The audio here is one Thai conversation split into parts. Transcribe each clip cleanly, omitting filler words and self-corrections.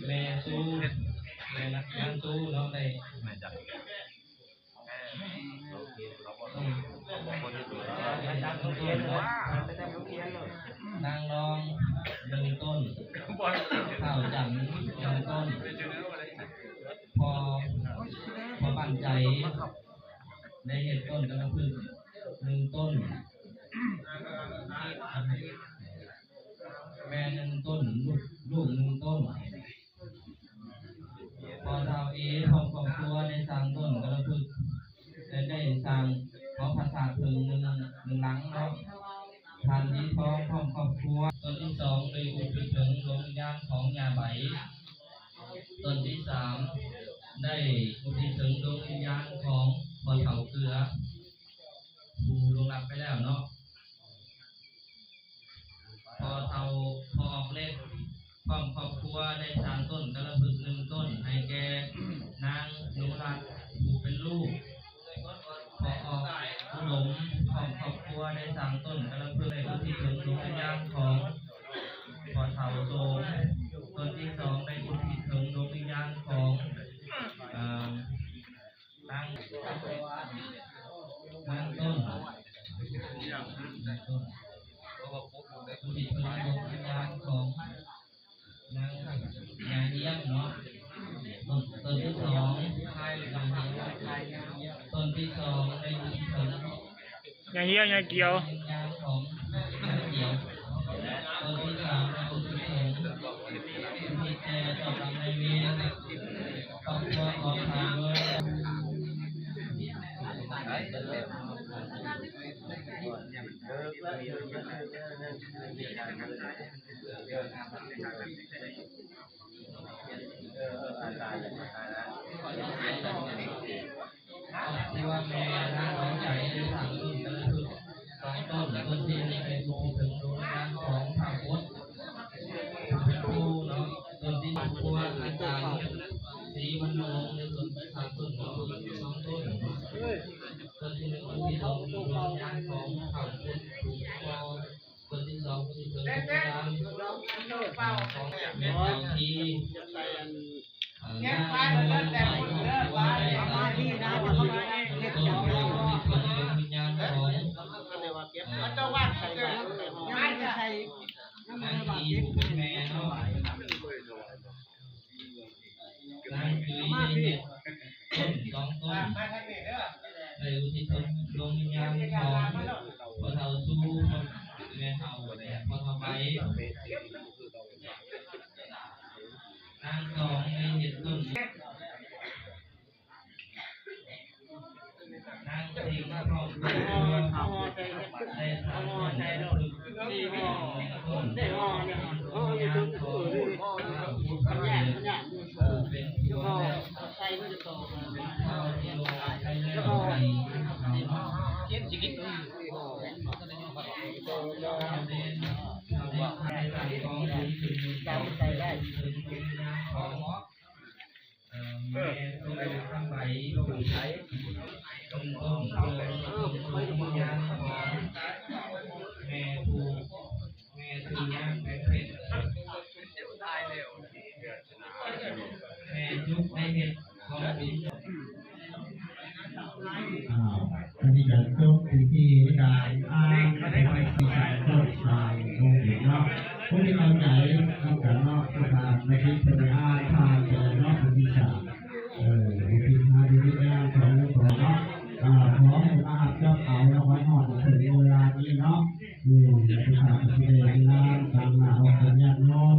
แม่สู้แม่นักงานสู้เนาะได้นางรอง1 ต้นข้าวจันทร์1 ต้นพอมั่นใจในเหตุต้นกระพือ1 ต้นแม่1 ต้นลูก1 ต้นพอเท่าพร้อมครอบครัวได้สร้างต้นกระพือได้สร้างเขาภาษาถึง1 หลังเนาะทานที่ท้องพร้อมครอบครัวต้นที่2ได้อุทิศถึงดวงวิญญาณของยาใบต้นที่3ได้อุทิศถึงดวงวิญญาณของพ่อเฒ่าเกลือผู้ล่วงลับไปแล้วเนาะพอออกเลขพร้อมครอบครัวได้สร้างต้นกระพึก1 ต้นให้แก่นางหนูรัตน์ผู้เป็นลูกพอออกอุดมพร้อมครอบครัวได้สร้างต้นกระพึกได้อุทิศถึงดวงวิญญาณของพ่อเฒ่าโสมต้นที่2ได้อุทิศถึงดวงวิญญาณของนางต้นอุทิศถึงดวงวิญญาณของนางยาเยี่ยมเนาะต้นที่2ต้นที่2ได้อุทิศถึงยาเหี้ยเกี่ยววิญญาณของยาเกี่ยวต้นที่3ได้อุทิศถึงที่แก่เจ้ากรรมนายเวรครอบครัวของทางด้วยที่ว่าแม่นางของใจได้สั่งต้นกระพึก2 ต้นต้นที่ได้อุทิศถึงดวงวิญญาณของพระพุทธเป็นผู้เนาะต้นที่ครอบครัวอาจารย์ศรีวรรณวงศ์ในต้นสามต้น2 ต้นต้นที่1อุทิศถึงดวงวิญญาณของพระพุทธต้นที่2อุทิศถึงดวงวิญญาณของแม่ที่งานมาที่นะต้นที่อุทิศถึงดวงวิญญาณของเจ้าวัดใส่งานใส่นางทีเป็นแม่เนาะนางคือได้ต้น2 ต้นได้อุทิศถึงดวงวิญญาณของพ่อเฒ่าสู้แม่เฒ่าพ่อเฒ่าไปนาง2ในเหตุต้นนาง4มาพร้อมได้ทำได้ต้นได้ห่อเนี่ยห่ออยู่ตรงเป็นใส่มันจะโตข้าวที่ลงใช้แล้วใส่เก็บจิกิใส่ได้ของแม่ตัวข้างใบใช้ต้นวิญญาณของแม่ผูแม่คือย่างแม่เพชรแม่ยุคในเหตุของดินอันนี้จะจบที่การอ้างในที่สายโคตรสายโมเห็นเนาะผู้ที่เข้าใจเข้ากันเนาะประธานในที่เป็นอ้างทางเจริญเนาะผู้ที่สามที่มาที่ที่งานของหลวงพ่อเนาะขออาบเจ้าเขาแล้วไว้ห่อนถึงเวลานี้เนาะประธานที่ได้งานตามหน้าของญาติโยม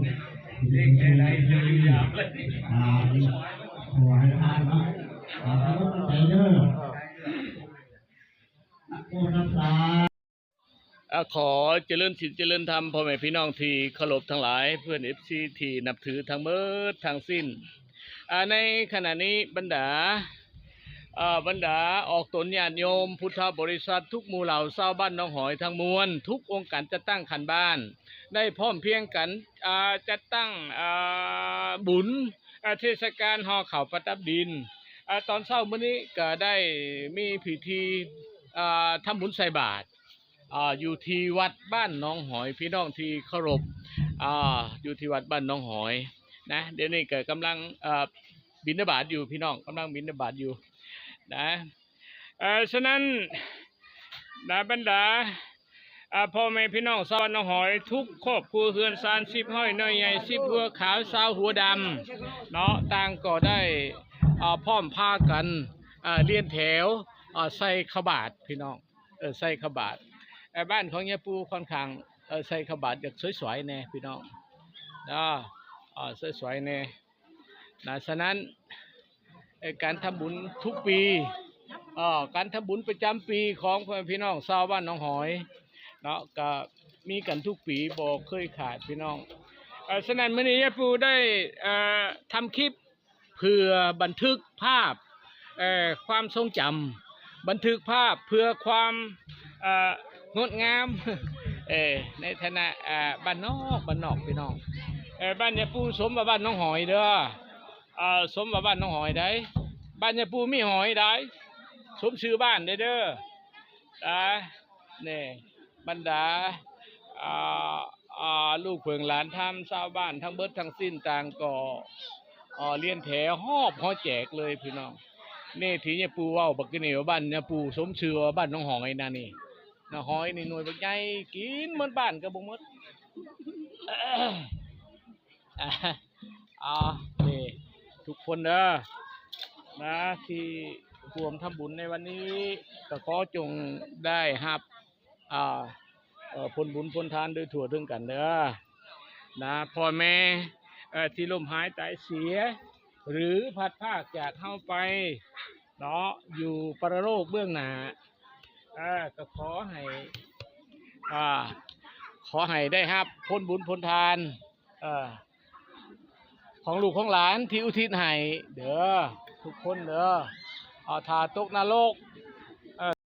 ที่ได้ช่วยขอให้ทานเนาะไปเด้อ ขอเจริญศีลเจริญธรรมพ่อแม่พี่น้องที่เคารพทั้งหลายเพื่อน FC ที่นับถือทั้งหมดทั้งสิ้นในขณะนี้บรรดาออกตนญาติโยมพุทธบริษัททุกหมู่เหล่าชาวบ้านหนองหอยทั้งมวลทุกองค์การจัดตั้งขันบ้านได้พร้อมเพียงกันจัดตั้งบุญเทศกาลห่อข้าวประดับดินตอนเช้ามื้อนี้ก็ได้มีพิธีทำบุญใส่บาตรอยู่ที่วัดบ้านหนองหอยพี่น้องที่เคารพอยู่ที่วัดบ้านหนองหอย นะเดี๋ยวนี้ก็กำลังบิณฑบาตอยู่พี่น้องกำลังบิณฑบาตอยู่นะฉะนั้นนะบรรดาพ่อแม่พี่น้องชาวบ้านหนองหอยทุกครอบครัวเฮือนซาน10ห้อยน้อยใหญ่10หัวขาว20หัวดำเนาะต่างก็ได้พร้อมพากันเลียนแถวใส่ขบาทพี่น้องใส่ขบาทบ้านของยายปูค่อนข้างใส่ขบาทอยากสวยๆแน่พี่น้องสวยๆแน่นะฉะนั้นการทำบุญทุกปีการทำบุญประจำปีของพ่อแม่พี่น้องชาวบ้านหนองหอยเนาะก็มีกันทุกปีบ่เคยขาดพี่น้องฉะนั้นมื้อนี้ยายปูได้ทำคลิปเพื่อบันทึกภาพความทรงจำบันทึกภาพเพื่อความงดงามในฐานะบ้านนอกพี่น้องบ้านยายปูสมกับบ้านหนองหอยเด้อสมกับบ้านหนองหอยได้บ้านยายปูมีหอยได้สมชื่อบ้านเด้อนี่บรรดาลูกเผืองหลานทำชาวบ้านทั้งเบิดทั้งสิ้นต่างก็เลียนแถวหอบแจกเลยพี่น้องนี่ที่ยายปูว่าบักกินเหนียวบ้านยายปูสมชื่อว่าบ้านหนองหอยนะนี่หนองหอยนี่หน่วยบักใหญ่กินเหมือนบ้านก็บ่หมดนี่ทุกคนเด้อนะที่รวมทำบุญในวันนี้ก็ขอจงได้รับผลบุญผลทานโดยทั่วถึงกันเด้อนะพ่อแม่ที่ล้มหายตายเสียหรือพัดภาคจากเข้าไปเนาะอยู่ปรโลกเบื้องหน้าก็ขอให้ได้รับผลบุญผลทานของลูกของหลานที่อุทิศให้เด้อทุกคนเด้อถ้าตกนรก